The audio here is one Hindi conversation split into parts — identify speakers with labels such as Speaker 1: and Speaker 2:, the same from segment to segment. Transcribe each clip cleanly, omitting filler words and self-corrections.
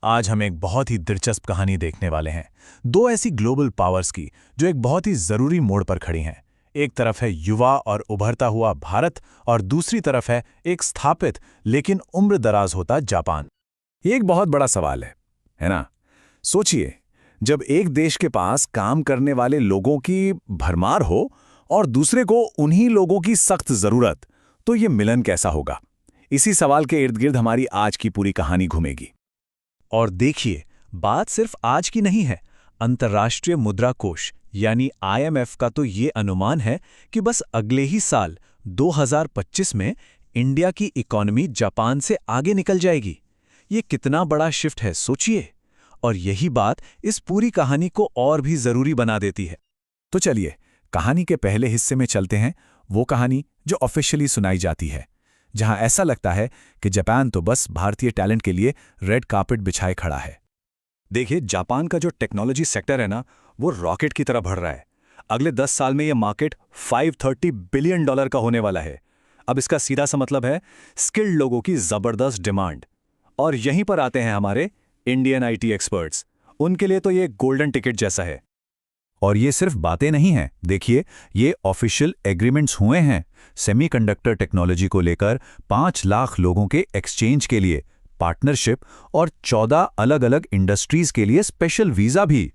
Speaker 1: आज हम एक बहुत ही दिलचस्प कहानी देखने वाले हैं। दो ऐसी ग्लोबल पावर्स की जो एक बहुत ही जरूरी मोड़ पर खड़ी हैं। एक तरफ है युवा और उभरता हुआ भारत और दूसरी तरफ है एक स्थापित लेकिन उम्र दराज होता जापान।
Speaker 2: ये एक बहुत बड़ा सवाल है ना? सोचिए, जब एक देश के पास काम करने वाले लोगों की भरमार हो और दूसरे को उन्हीं लोगों की सख्त जरूरत, तो ये मिलन कैसा होगा? इसी सवाल के इर्द गिर्द हमारी आज की पूरी कहानी घूमेगी।
Speaker 1: और देखिए, बात सिर्फ आज की नहीं है। अंतर्राष्ट्रीय मुद्रा कोष यानी IMF का तो ये अनुमान है कि बस अगले ही साल 2025 में इंडिया की इकोनॉमी जापान से आगे निकल जाएगी। ये कितना बड़ा शिफ्ट है, सोचिए। और यही बात इस पूरी कहानी को और भी जरूरी बना देती है।
Speaker 2: तो चलिए, कहानी के पहले हिस्से में चलते हैं, वो कहानी जो ऑफिशियली सुनाई जाती है, जहां ऐसा लगता है कि जापान तो बस भारतीय टैलेंट के लिए रेड कार्पेट बिछाए खड़ा है। देखिए, जापान का जो टेक्नोलॉजी सेक्टर है ना, वो रॉकेट की तरह बढ़ रहा है। अगले 10 साल में ये मार्केट $530 बिलियन का होने वाला है। अब इसका सीधा सा मतलब है स्किल्ड लोगों की जबरदस्त डिमांड। और यहीं पर आते हैं हमारे इंडियन IT एक्सपर्ट्स। उनके लिए तो ये गोल्डन टिकट जैसा है। और ये सिर्फ बातें नहीं हैं, देखिए, ये ऑफिशियल एग्रीमेंट्स हुए हैं। सेमीकंडक्टर टेक्नोलॉजी को लेकर 5 लाख लोगों के एक्सचेंज के लिए पार्टनरशिप और 14 अलग अलग इंडस्ट्रीज के लिए स्पेशल वीजा भी।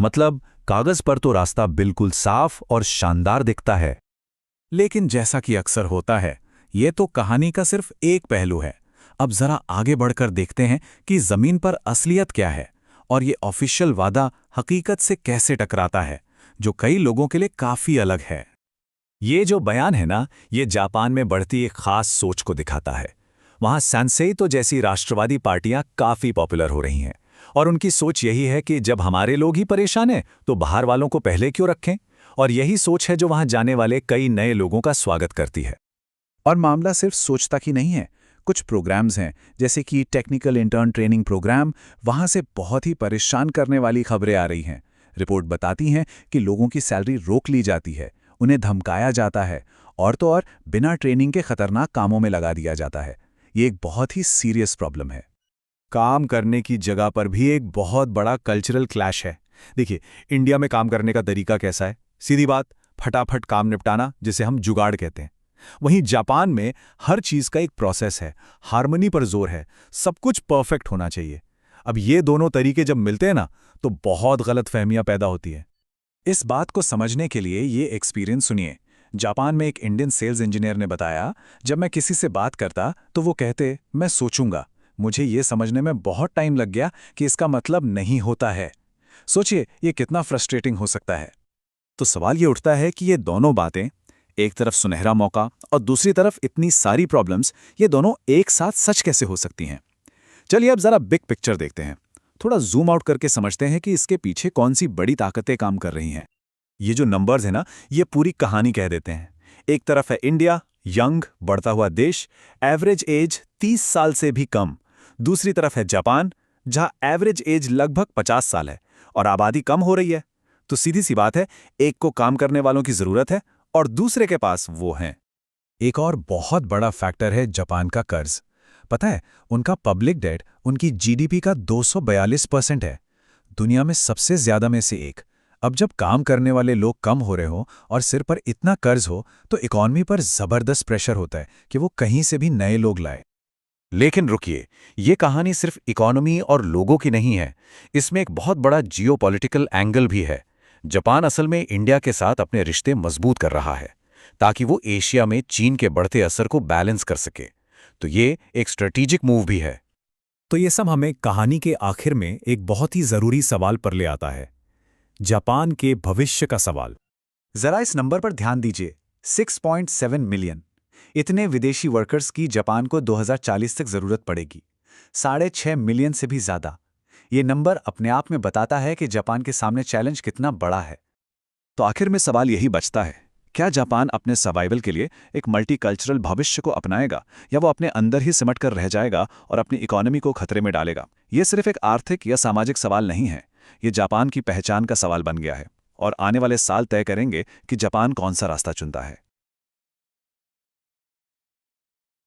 Speaker 2: मतलब कागज पर तो रास्ता बिल्कुल साफ और शानदार दिखता है।
Speaker 1: लेकिन जैसा कि अक्सर होता है, ये तो कहानी का सिर्फ एक पहलू है। अब जरा आगे बढ़कर देखते हैं कि जमीन पर असलियत क्या है और ये ऑफिशियल वादा हकीकत से कैसे टकराता है, जो कई लोगों के लिए काफी अलग है।
Speaker 2: ये जो बयान है ना, ये जापान में बढ़ती एक खास सोच को दिखाता है। वहाँ सैनसेई तो जैसी राष्ट्रवादी पार्टियां काफी पॉपुलर हो रही हैं और उनकी सोच यही है कि जब हमारे लोग ही परेशान हैं तो बाहर वालों को पहले क्यों रखें। और यही सोच है जो वहाँ जाने वाले कई नए लोगों का स्वागत करती है।
Speaker 1: और मामला सिर्फ सोच तक ही नहीं है। कुछ प्रोग्राम्स हैं, जैसे कि टेक्निकल इंटर्न ट्रेनिंग प्रोग्राम, वहां से बहुत ही परेशान करने वाली खबरें आ रही हैं। रिपोर्ट बताती हैं कि लोगों की सैलरी रोक ली जाती है, उन्हें धमकाया जाता है और तो और बिना ट्रेनिंग के खतरनाक कामों में लगा दिया जाता है। ये एक बहुत ही सीरियस प्रॉब्लम है।
Speaker 2: काम करने की जगह पर भी एक बहुत बड़ा कल्चरल क्लैश है। देखिए, इंडिया में काम करने का तरीका कैसा है? सीधी बात, फटाफट काम निपटाना, जिसे हम जुगाड़ कहते हैं। वहीं जापान में हर चीज का एक प्रोसेस है, हार्मनी पर जोर है, सब कुछ परफेक्ट होना चाहिए। अब ये दोनों तरीके जब मिलते हैं ना, तो बहुत गलतफहमियां पैदा होती है।
Speaker 1: इस बात को समझने के लिए ये एक्सपीरियंस सुनिए। जापान में एक इंडियन सेल्स इंजीनियर ने बताया, जब मैं किसी से बात करता तो वो कहते, मैं सोचूंगा। मुझे ये समझने में बहुत टाइम लग गया कि इसका मतलब नहीं होता है। सोचिए, ये कितना फ्रस्ट्रेटिंग हो सकता है।
Speaker 2: तो सवाल ये उठता है कि ये दोनों बातें, एक तरफ सुनहरा मौका और दूसरी तरफ इतनी सारी प्रॉब्लम्स, ये दोनों एक साथ सच कैसे हो सकती हैं? चलिए अब जरा बिग पिक्चर देखते हैं। थोड़ा जूम आउट करके समझते हैं कि इसके पीछे कौन सी बड़ी ताकतें काम कर रही हैं। ये जो नंबर्स हैं ना, ये पूरी कहानी कह देते हैं। एक तरफ है इंडिया, यंग, बढ़ता हुआ देश, एवरेज एज 30 साल से भी कम। दूसरी तरफ है जापान, जहां एवरेज एज लगभग 50 साल है और आबादी कम हो रही है। तो सीधी सी बात है, एक को काम करने वालों की जरूरत है और दूसरे के पास वो हैं।
Speaker 1: एक और बहुत बड़ा फैक्टर है जापान का कर्ज। पता है, उनका पब्लिक डेट उनकी GDP का 242% है, दुनिया में सबसे ज्यादा में से एक। अब जब काम करने वाले लोग कम हो रहे हो और सिर पर इतना कर्ज हो, तो इकॉनमी पर जबरदस्त प्रेशर होता है कि वो कहीं से भी नए लोग लाए।
Speaker 2: लेकिन रुकिए, ये कहानी सिर्फ इकोनॉमी और लोगों की नहीं है, इसमें एक बहुत बड़ा जियोपॉलिटिकल एंगल भी है। जापान असल में इंडिया के साथ अपने रिश्ते मजबूत कर रहा है ताकि वो एशिया में चीन के बढ़ते असर को बैलेंस कर सके। तो ये एक स्ट्रेटेजिक मूव भी है।
Speaker 1: तो ये सब हमें कहानी के आखिर में एक बहुत ही जरूरी सवाल पर ले आता है, जापान के भविष्य का सवाल। जरा इस नंबर पर ध्यान दीजिए, 6.7 मिलियन। इतने विदेशी वर्कर्स की जापान को 2040 तक जरूरत पड़ेगी, 6.5 मिलियन से भी ज्यादा। ये नंबर अपने आप में बताता है कि जापान के सामने चैलेंज कितना बड़ा है।
Speaker 2: तो आखिर में सवाल यही बचता है, क्या जापान अपने सर्वाइवल के लिए एक मल्टीकल्चरल भविष्य को अपनाएगा, या वो अपने अंदर ही सिमट कर रह जाएगा और अपनी इकोनॉमी को खतरे में डालेगा? ये सिर्फ एक आर्थिक या सामाजिक सवाल नहीं है, ये जापान की पहचान का सवाल बन गया है और आने वाले साल तय करेंगे कि जापान कौन सा रास्ता चुनता है।